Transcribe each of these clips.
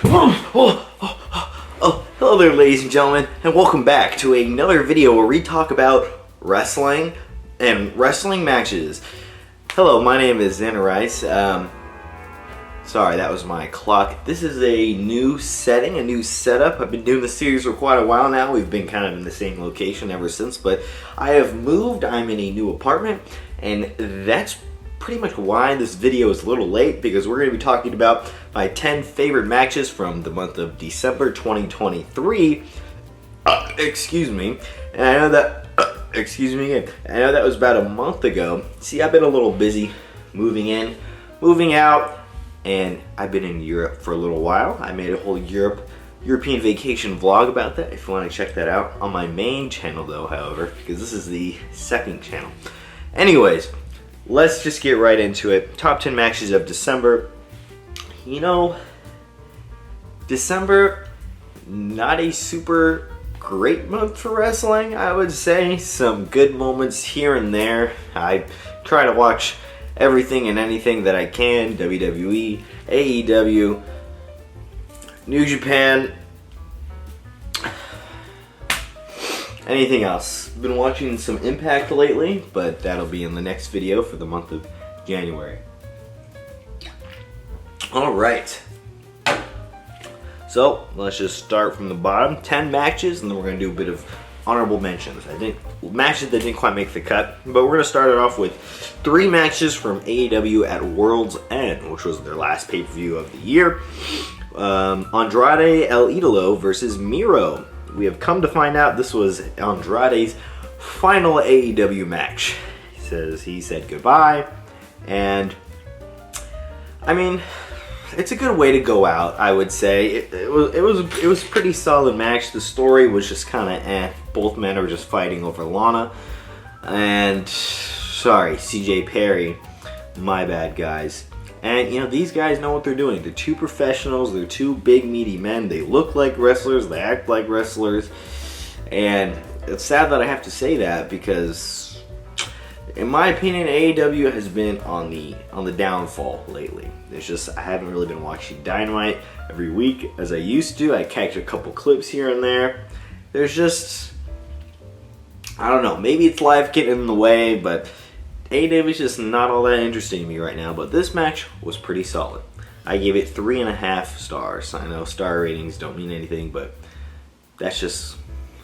Oh, hello there, ladies and gentlemen, and welcome back to another video where we talk about wrestling and wrestling matches. Hello, my name is Xander Rice. Sorry, that was my clock. This is a new setting, a new setup. I've been doing this series for quite a while now. We've been kind of in the same location ever since, but I have moved. I'm in a new apartment, and that's pretty much why this video is a little late, because we're going to be talking about my 10 favorite matches from the month of December 2023. Excuse me. And I know that, excuse me again. I know that was about a month ago. See, I've been a little busy moving in, moving out, and I've been in Europe for a little while. I made a whole European vacation vlog about that, if you want to check that out on my main channel though, however, because this is the second channel. Anyways, let's just get right into it. Top 10 matches of December. You know, December, not a super great month for wrestling, I would say. Some good moments here and there. I try to watch everything and anything that I can. WWE, AEW, New Japan, anything else. Been watching some Impact lately, but that'll be in the next video for the month of January. Alright. So, let's just start from the bottom. 10 matches, and then we're going to do a bit of honorable mentions. I think matches that didn't quite make the cut, but we're going to start it off with 3 matches from AEW at World's End, which was their last pay-per-view of the year. Andrade El Idolo versus Miro. We have come to find out this was Andrade's final AEW match. He said goodbye, and I mean, it's a good way to go out, I would say. It was a pretty solid match. The story was just kind of eh. Both men are just fighting over Lana, and sorry, CJ Perry, my bad, guys. And, you know, these guys know what they're doing. They're two professionals. They're two big, meaty men. They look like wrestlers. They act like wrestlers. And it's sad that I have to say that, because, in my opinion, AEW has been on the downfall lately. It's just, I haven't really been watching Dynamite every week as I used to. I catch a couple clips here and there. There's just, I don't know. Maybe it's life getting in the way, but AEW is just not all that interesting to me right now, but this match was pretty solid. I gave it 3.5 stars. I know star ratings don't mean anything, but that's just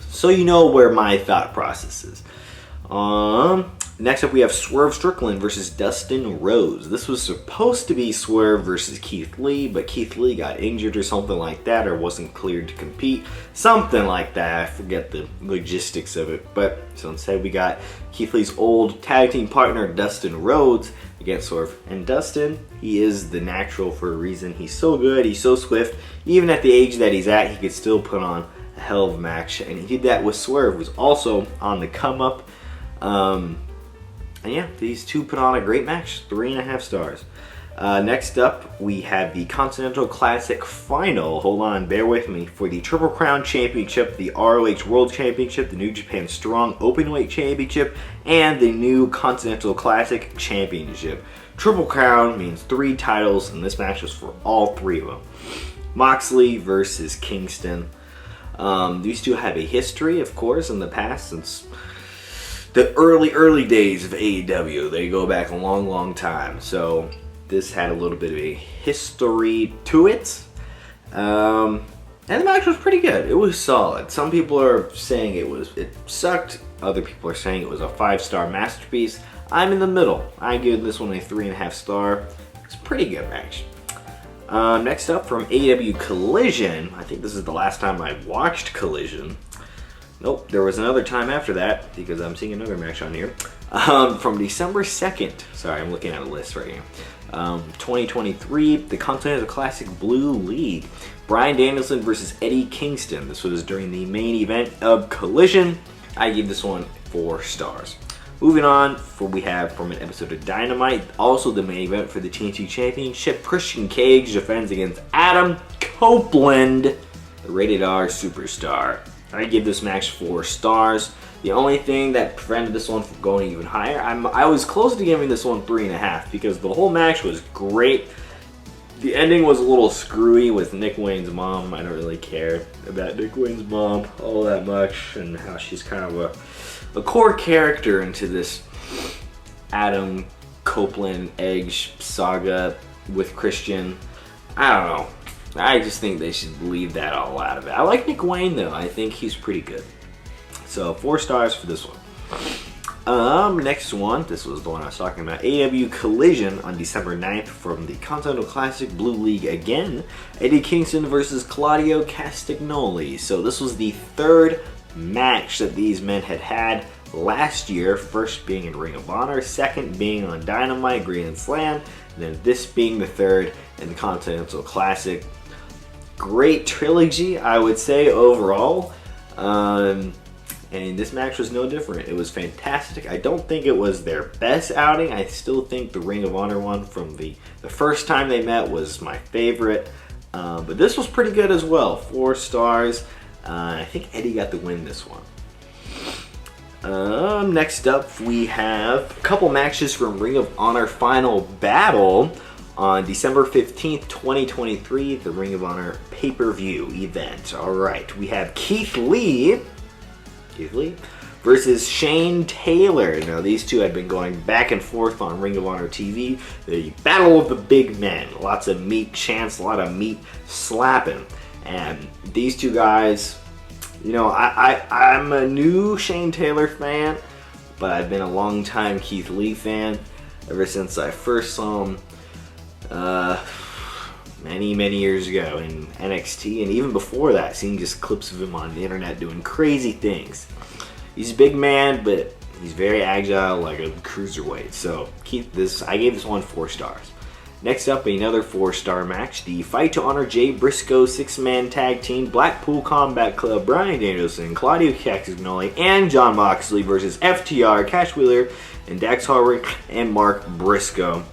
so you know where my thought process is. Next up we have Swerve Strickland versus Dustin Rhodes. This was supposed to be Swerve versus Keith Lee, but Keith Lee got injured or something like that, or wasn't cleared to compete. Something like that. I forget the logistics of it. But so instead we got Keith Lee's old tag team partner Dustin Rhodes against Swerve. And Dustin, he is the natural for a reason. He's so good, he's so swift. Even at the age that he's at, he could still put on a hell of a match. And he did that with Swerve, who was also on the come up. And yeah, these two put on a great match. 3.5 stars. Next up, we have the Continental Classic Final. Hold on, bear with me. For the Triple Crown Championship, the ROH World Championship, the New Japan Strong Openweight Championship, and the new Continental Classic Championship. Triple Crown means 3 titles, and this match was for all 3 of them. Moxley versus Kingston. These two have a history, of course, in the past, since the early days of AEW. They go back a long time. So this had a little bit of a history to it. And the match was pretty good. It was solid. Some people are saying it sucked. Other people are saying it was a 5-star masterpiece. I'm in the middle. I give this one a 3.5 star. It's a pretty good match. Next up from AEW Collision. I think this is the last time I watched Collision. Nope, there was another time after that, because I'm seeing another match on here. From December 2nd, sorry, I'm looking at a list right here. 2023, the Continental Classic Blue League. Bryan Danielson versus Eddie Kingston. This was during the main event of Collision. I give this one 4 stars. Moving on, we have from an episode of Dynamite, also the main event for the TNT Championship. Christian Cage defends against Adam Copeland, the Rated R Superstar. I give this match 4 stars. The only thing that prevented this one from going even higher, I was close to giving this one 3.5, because the whole match was great. The ending was a little screwy with Nick Wayne's mom. I don't really care about Nick Wayne's mom all that much, and how she's kind of a core character into this Adam Copeland Edge saga with Christian. I don't know. I just think they should leave that all out of it. I like Nick Wayne though. I think he's pretty good. So 4 stars for this one. Next one, this was the one I was talking about. AEW Collision on December 9th from the Continental Classic Blue League again. Eddie Kingston versus Claudio Castagnoli. So this was the 3rd match that these men had last year. First being in Ring of Honor, second being on Dynamite, Grand Slam, and then this being the 3rd in the Continental Classic. Great trilogy, I would say, overall. And this match was no different. It was fantastic. I don't think it was their best outing. I still think the Ring of Honor one from the first time they met was my favorite. But this was pretty good as well. 4 stars. I think Eddie got the win this one. Next up, we have a couple matches from Ring of Honor Final Battle on December 15th, 2023, the Ring of Honor pay-per-view event. All right, we have Keith Lee versus Shane Taylor. Now, these two had been going back and forth on Ring of Honor TV. The battle of the big men. Lots of meat chants, a lot of meat slapping. And these two guys, you know, I'm a new Shane Taylor fan, but I've been a long time Keith Lee fan ever since I first saw him many years ago in NXT, and even before that, seeing just clips of him on the internet doing crazy things. He's a big man, but he's very agile, like a cruiserweight. So I gave this one 4 stars. Next up, another 4-star match, the Fight to Honor Jay Briscoe 6-man tag team, Blackpool Combat Club, Bryan Danielson, Claudio Castagnoli, and Jon Moxley versus FTR, Cash Wheeler, and Dax Harwood, and Mark Briscoe.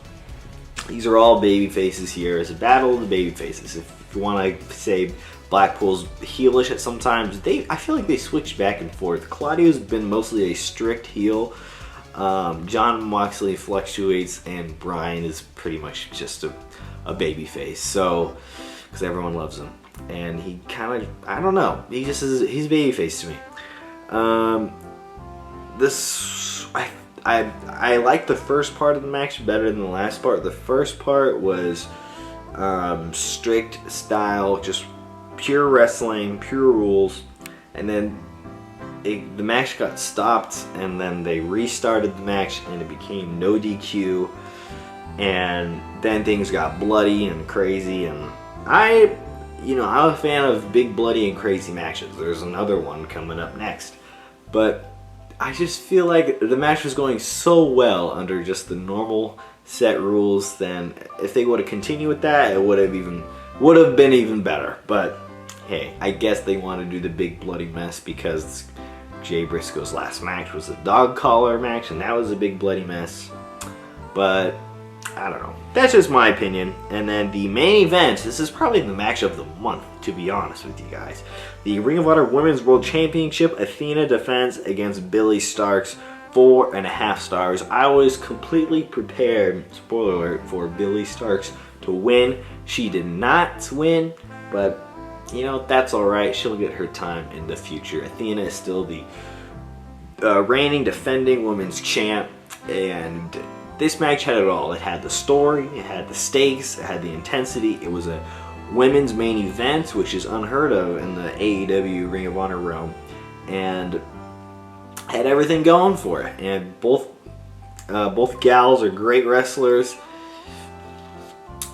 These are all baby faces here. It's a battle of the baby faces. If you want to say Blackpool's heelish at sometimes, I feel like they switch back and forth. Claudio's been mostly a strict heel. Jon Moxley fluctuates, and Bryan is pretty much just a baby face. So, because everyone loves him, and he kind of, I don't know, he's a baby face to me. I like the first part of the match better than the last part. The first part was strict style, just pure wrestling, pure rules, and then the match got stopped, and then they restarted the match, and it became no DQ, and then things got bloody and crazy, and I'm a fan of big, bloody, and crazy matches. There's another one coming up next, but I just feel like the match was going so well under just the normal set rules. Then if they would have continued with that, it would have been even better. But hey, I guess they want to do the big bloody mess because Jay Briscoe's last match was a dog collar match, and that was a big bloody mess. But I don't know. That's just my opinion. And then the main event, this is probably the match of the month, to be honest with you guys. The Ring of Honor Women's World Championship, Athena defense against Billie Starkz, 4.5 stars. I was completely prepared, spoiler alert, for Billie Starkz to win. She did not win, but you know, that's alright. She'll get her time in the future. Athena is still the reigning, defending women's champ, and this match had it all. It had the story, it had the stakes, it had the intensity. It was a women's main event, which is unheard of in the AEW Ring of Honor realm, and had everything going for it. And both gals are great wrestlers.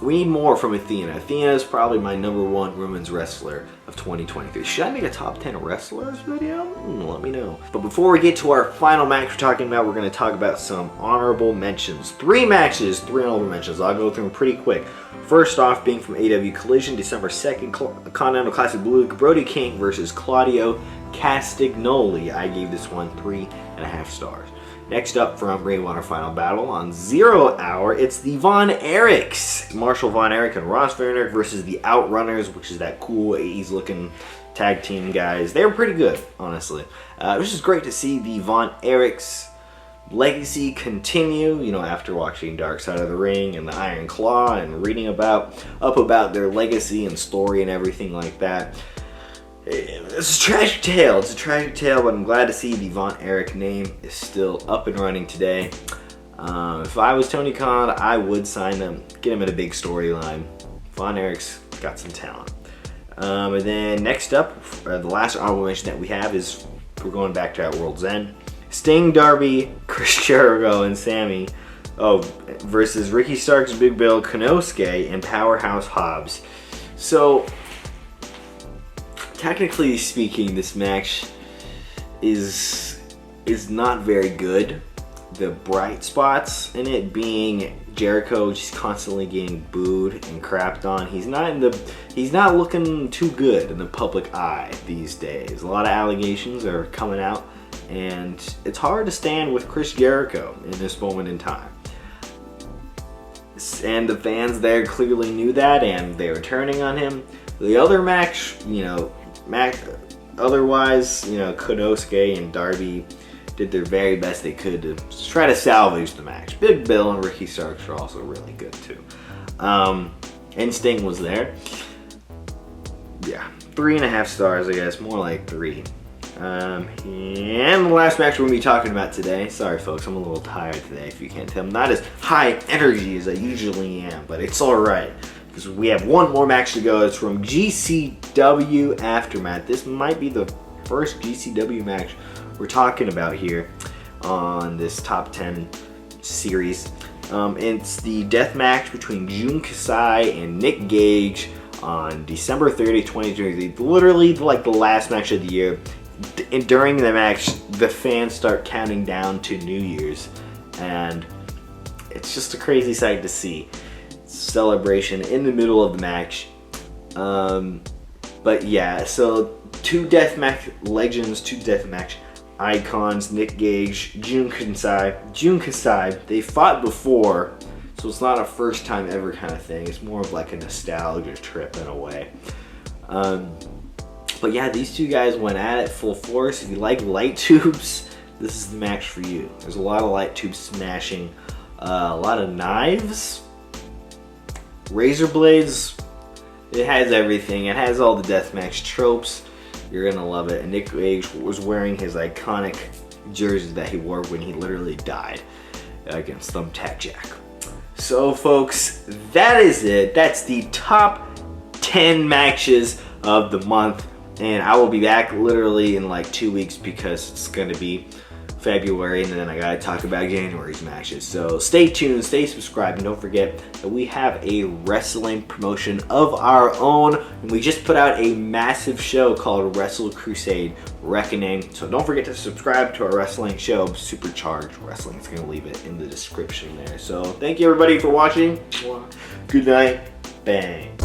We need more from Athena. Athena is probably my #1 women's wrestler of 2023. Should I make a top 10 wrestlers video? Let me know. But before we get to our final match we're talking about, we're going to talk about some honorable mentions. 3 matches, 3 honorable mentions. I'll go through them pretty quick. First off, being from AEW Collision, December 2nd, Continental Classic Blue League, Brody King versus Claudio Castagnoli. I gave this one 3.5 stars. Next up from Ring of Honor Final Battle on 0 Hour, it's the Von Erichs. Marshall Von Erich and Ross Von Erich versus the Outrunners, which is that cool 80s looking tag team guys. They were pretty good, honestly. It was just great to see the Von Erichs legacy continue, you know, after watching Dark Side of the Ring and the Iron Claw and reading about their legacy and story and everything like that. It's a tragic tale. It's a tragic tale, but I'm glad to see the Von Erich name is still up and running today. If I was Tony Khan, I would sign them, get him in a big storyline. Von Erich's got some talent. And then next up, the last honorable mention that we have is, we're going back to at World's End. Sting, Darby, Chris Jericho, and Sammy versus Ricky Starks, Big Bill, Konosuke, and Powerhouse Hobbs. So, technically speaking, this match is not very good. The bright spots in it being Jericho just constantly getting booed and crapped on. He's not looking too good in the public eye these days. A lot of allegations are coming out, and it's hard to stand with Chris Jericho in this moment in time. And the fans there clearly knew that, and they were turning on him. The other match, otherwise, Konosuke and Darby did their very best they could to try to salvage the match. Big Bill and Ricky Starks are also really good too. And Sting was there. Yeah, 3.5 stars, I guess, more like 3. And the last match we're going to be talking about today. Sorry folks, I'm a little tired today if you can't tell. I'm not as high energy as I usually am, but it's alright, because we have one more match to go. It's from GCW Aftermath. This might be the first GCW match we're talking about here on this top 10 series. It's the death match between Jun Kasai and Nick Gage on December 30, 2023. Literally like the last match of the year. And during the match, the fans start counting down to New Year's, and it's just a crazy sight to see. Celebration in the middle of the match. But yeah, so two deathmatch legends, two deathmatch icons, Nick Gage, Jun Kasai, they fought before, so it's not a first time ever kind of thing. It's more of like a nostalgia trip in a way. But yeah, these two guys went at it full force. If you like light tubes, this is the match for you. There's a lot of light tube smashing, a lot of knives, razor blades. It has everything. It has all the deathmatch tropes. You're gonna love it. And Nick Gage was wearing his iconic jersey that he wore when he literally died against Thumbtack Jack. So folks, that is it. That's the top 10 matches of the month. And I will be back literally in like 2 weeks, because it's gonna be February, and then I gotta talk about January's matches. So stay tuned, stay subscribed, and don't forget that we have a wrestling promotion of our own, and we just put out a massive show called Wrestle Crusade Reckoning. So don't forget to subscribe to our wrestling show, Supercharged Wrestling. It's gonna leave it in the description there. So thank you everybody for watching. Good night. Bang.